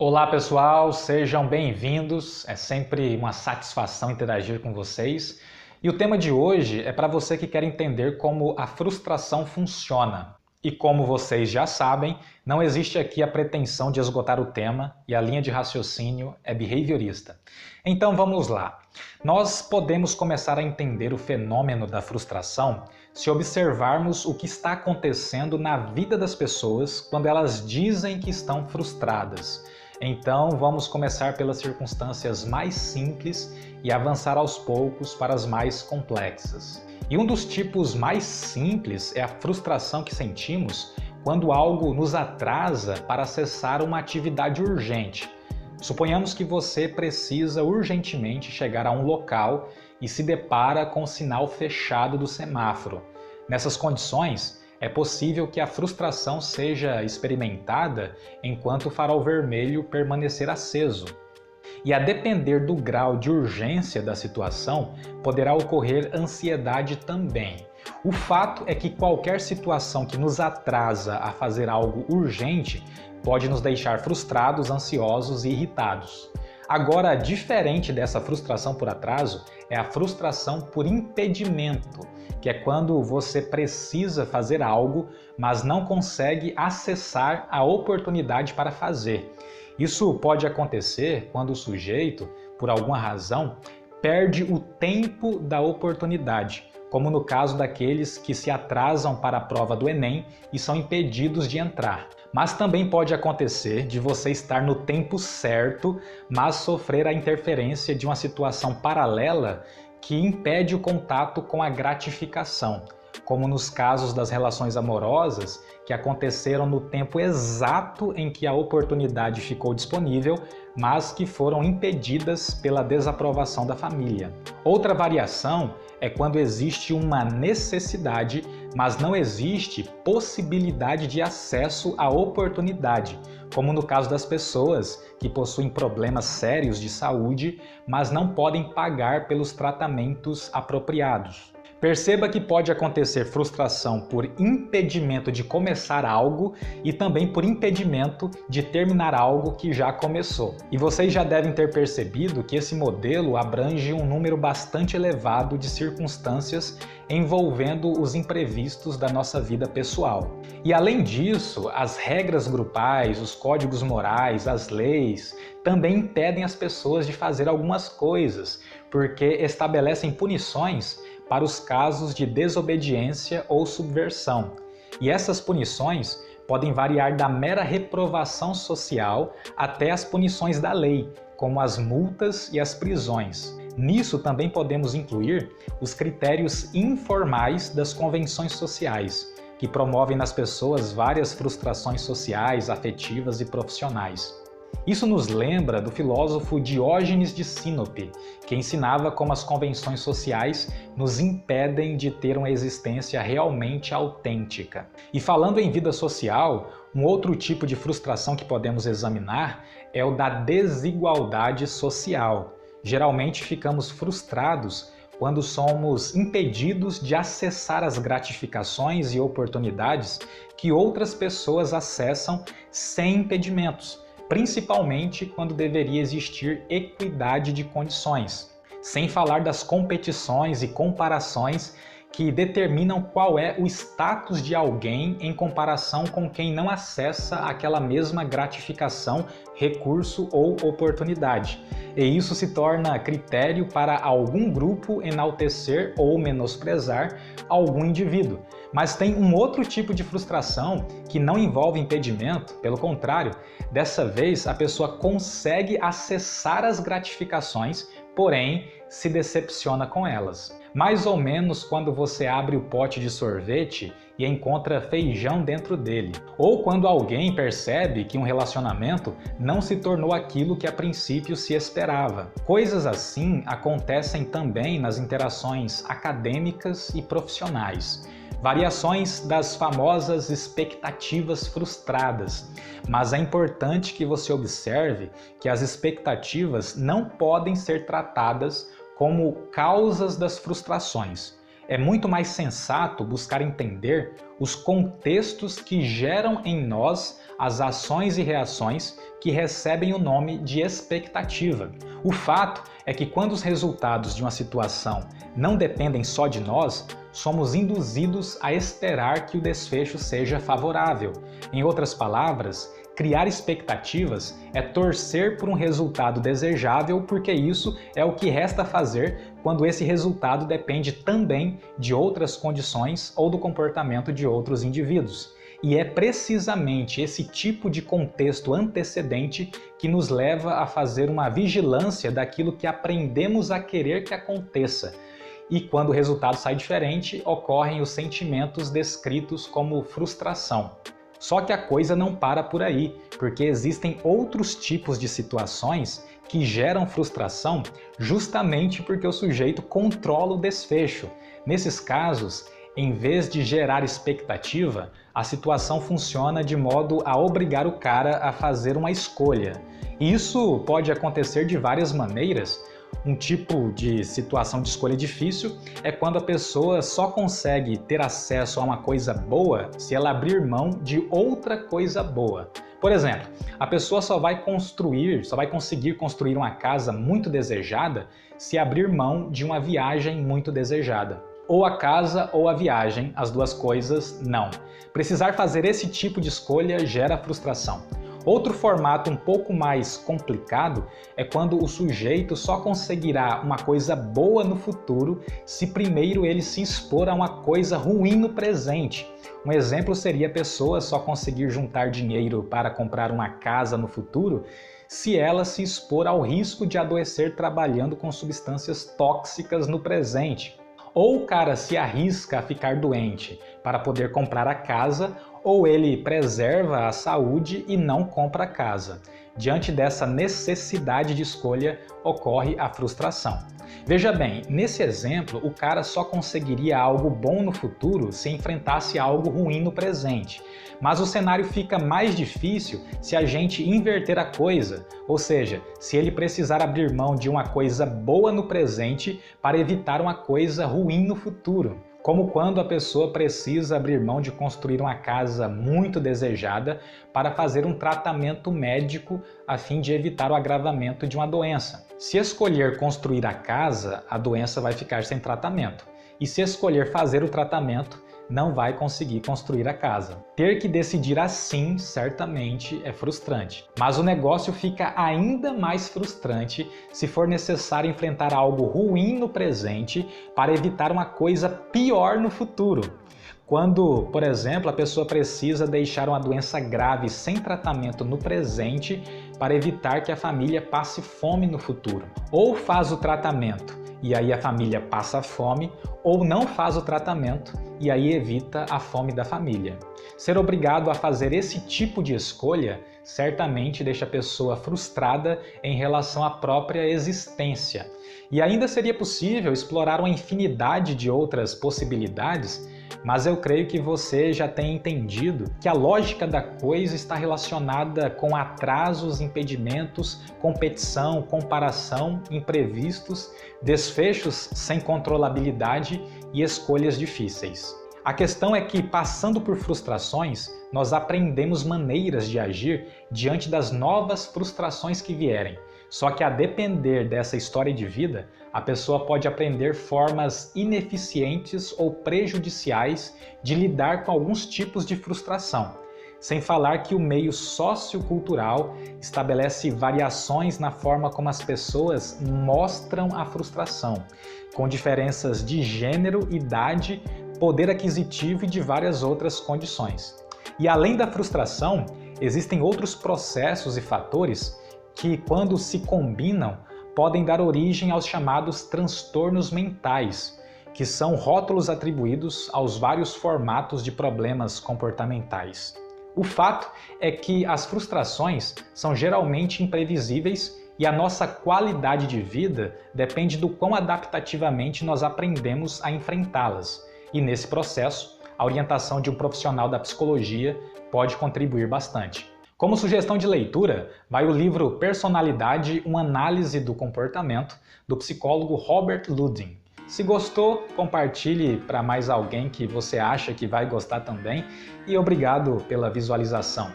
Olá pessoal, sejam bem-vindos. É sempre uma satisfação interagir com vocês. E o tema de hoje é para você que quer entender como a frustração funciona. E como vocês já sabem, não existe aqui a pretensão de esgotar o tema e a linha de raciocínio é behaviorista. Então vamos lá. Nós podemos começar a entender o fenômeno da frustração se observarmos o que está acontecendo na vida das pessoas quando elas dizem que estão frustradas. Então, vamos começar pelas circunstâncias mais simples e avançar aos poucos para as mais complexas. E um dos tipos mais simples é a frustração que sentimos quando algo nos atrasa para acessar uma atividade urgente. Suponhamos que você precisa urgentemente chegar a um local e se depara com o sinal fechado do semáforo. Nessas condições, é possível que a frustração seja experimentada enquanto o farol vermelho permanecer aceso. E a depender do grau de urgência da situação, poderá ocorrer ansiedade também. O fato é que qualquer situação que nos atrasa a fazer algo urgente pode nos deixar frustrados, ansiosos e irritados. Agora, diferente dessa frustração por atraso, é a frustração por impedimento, que é quando você precisa fazer algo, mas não consegue acessar a oportunidade para fazer. Isso pode acontecer quando o sujeito, por alguma razão, perde o tempo da oportunidade, como no caso daqueles que se atrasam para a prova do Enem e são impedidos de entrar. Mas também pode acontecer de você estar no tempo certo, mas sofrer a interferência de uma situação paralela que impede o contato com a gratificação, como nos casos das relações amorosas que aconteceram no tempo exato em que a oportunidade ficou disponível, mas que foram impedidas pela desaprovação da família. Outra variação é quando existe uma necessidade, mas não existe possibilidade de acesso à oportunidade, como no caso das pessoas que possuem problemas sérios de saúde, mas não podem pagar pelos tratamentos apropriados. Perceba que pode acontecer frustração por impedimento de começar algo e também por impedimento de terminar algo que já começou. E vocês já devem ter percebido que esse modelo abrange um número bastante elevado de circunstâncias envolvendo os imprevistos da nossa vida pessoal. E além disso, as regras grupais, os códigos morais, as leis também impedem as pessoas de fazer algumas coisas, porque estabelecem punições para os casos de desobediência ou subversão. E essas punições podem variar da mera reprovação social até as punições da lei, como as multas e as prisões. Nisso também podemos incluir os critérios informais das convenções sociais, que promovem nas pessoas várias frustrações sociais, afetivas e profissionais. Isso nos lembra do filósofo Diógenes de Sinope, que ensinava como as convenções sociais nos impedem de ter uma existência realmente autêntica. E falando em vida social, um outro tipo de frustração que podemos examinar é o da desigualdade social. Geralmente ficamos frustrados quando somos impedidos de acessar as gratificações e oportunidades que outras pessoas acessam sem impedimentos, principalmente quando deveria existir equidade de condições, sem falar das competições e comparações que determinam qual é o status de alguém em comparação com quem não acessa aquela mesma gratificação, recurso ou oportunidade. E isso se torna critério para algum grupo enaltecer ou menosprezar algum indivíduo. Mas tem um outro tipo de frustração que não envolve impedimento, pelo contrário, dessa vez a pessoa consegue acessar as gratificações, porém se decepciona com elas. Mais ou menos quando você abre o pote de sorvete e encontra feijão dentro dele. Ou quando alguém percebe que um relacionamento não se tornou aquilo que a princípio se esperava. Coisas assim acontecem também nas interações acadêmicas e profissionais. Variações das famosas expectativas frustradas. Mas é importante que você observe que as expectativas não podem ser tratadas como causas das frustrações. É muito mais sensato buscar entender os contextos que geram em nós as ações e reações que recebem o nome de expectativa. O fato é que quando os resultados de uma situação não dependem só de nós, somos induzidos a esperar que o desfecho seja favorável. Em outras palavras, criar expectativas é torcer por um resultado desejável, porque isso é o que resta fazer quando esse resultado depende também de outras condições ou do comportamento de outros indivíduos. E é precisamente esse tipo de contexto antecedente que nos leva a fazer uma vigilância daquilo que aprendemos a querer que aconteça. E quando o resultado sai diferente, ocorrem os sentimentos descritos como frustração. Só que a coisa não para por aí, porque existem outros tipos de situações que geram frustração justamente porque o sujeito controla o desfecho. Nesses casos, em vez de gerar expectativa, a situação funciona de modo a obrigar o cara a fazer uma escolha. E isso pode acontecer de várias maneiras. Um tipo de situação de escolha difícil é quando a pessoa só consegue ter acesso a uma coisa boa se ela abrir mão de outra coisa boa. Por exemplo, a pessoa só vai conseguir construir uma casa muito desejada se abrir mão de uma viagem muito desejada. Ou a casa ou a viagem, as duas coisas não. Precisar fazer esse tipo de escolha gera frustração. Outro formato um pouco mais complicado é quando o sujeito só conseguirá uma coisa boa no futuro se primeiro ele se expor a uma coisa ruim no presente. Um exemplo seria a pessoa só conseguir juntar dinheiro para comprar uma casa no futuro se ela se expor ao risco de adoecer trabalhando com substâncias tóxicas no presente. Ou o cara se arrisca a ficar doente para poder comprar a casa, ou ele preserva a saúde e não compra a casa. Diante dessa necessidade de escolha, ocorre a frustração. Veja bem, nesse exemplo, o cara só conseguiria algo bom no futuro se enfrentasse algo ruim no presente. Mas o cenário fica mais difícil se a gente inverter a coisa, ou seja, se ele precisar abrir mão de uma coisa boa no presente para evitar uma coisa ruim no futuro. Como quando a pessoa precisa abrir mão de construir uma casa muito desejada para fazer um tratamento médico a fim de evitar o agravamento de uma doença. Se escolher construir a casa, a doença vai ficar sem tratamento. E se escolher fazer o tratamento, não vai conseguir construir a casa. Ter que decidir assim, certamente, é frustrante. Mas o negócio fica ainda mais frustrante se for necessário enfrentar algo ruim no presente para evitar uma coisa pior no futuro. Quando, por exemplo, a pessoa precisa deixar uma doença grave sem tratamento no presente para evitar que a família passe fome no futuro. Ou faz o tratamento e aí a família passa fome, ou não faz o tratamento e aí evita a fome da família. Ser obrigado a fazer esse tipo de escolha certamente deixa a pessoa frustrada em relação à própria existência. E ainda seria possível explorar uma infinidade de outras possibilidades, mas eu creio que você já tem entendido que a lógica da coisa está relacionada com atrasos, impedimentos, competição, comparação, imprevistos, desfechos sem controlabilidade e escolhas difíceis. A questão é que, passando por frustrações, nós aprendemos maneiras de agir diante das novas frustrações que vierem. Só que, a depender dessa história de vida, a pessoa pode aprender formas ineficientes ou prejudiciais de lidar com alguns tipos de frustração. Sem falar que o meio sociocultural estabelece variações na forma como as pessoas mostram a frustração, com diferenças de gênero, idade, poder aquisitivo e de várias outras condições. E além da frustração, existem outros processos e fatores que, quando se combinam, podem dar origem aos chamados transtornos mentais, que são rótulos atribuídos aos vários formatos de problemas comportamentais. O fato é que as frustrações são geralmente imprevisíveis e a nossa qualidade de vida depende do quão adaptativamente nós aprendemos a enfrentá-las. E nesse processo, a orientação de um profissional da psicologia pode contribuir bastante. Como sugestão de leitura, vai o livro Personalidade, uma análise do comportamento, do psicólogo Robert Ludin. Se gostou, compartilhe para mais alguém que você acha que vai gostar também e obrigado pela visualização.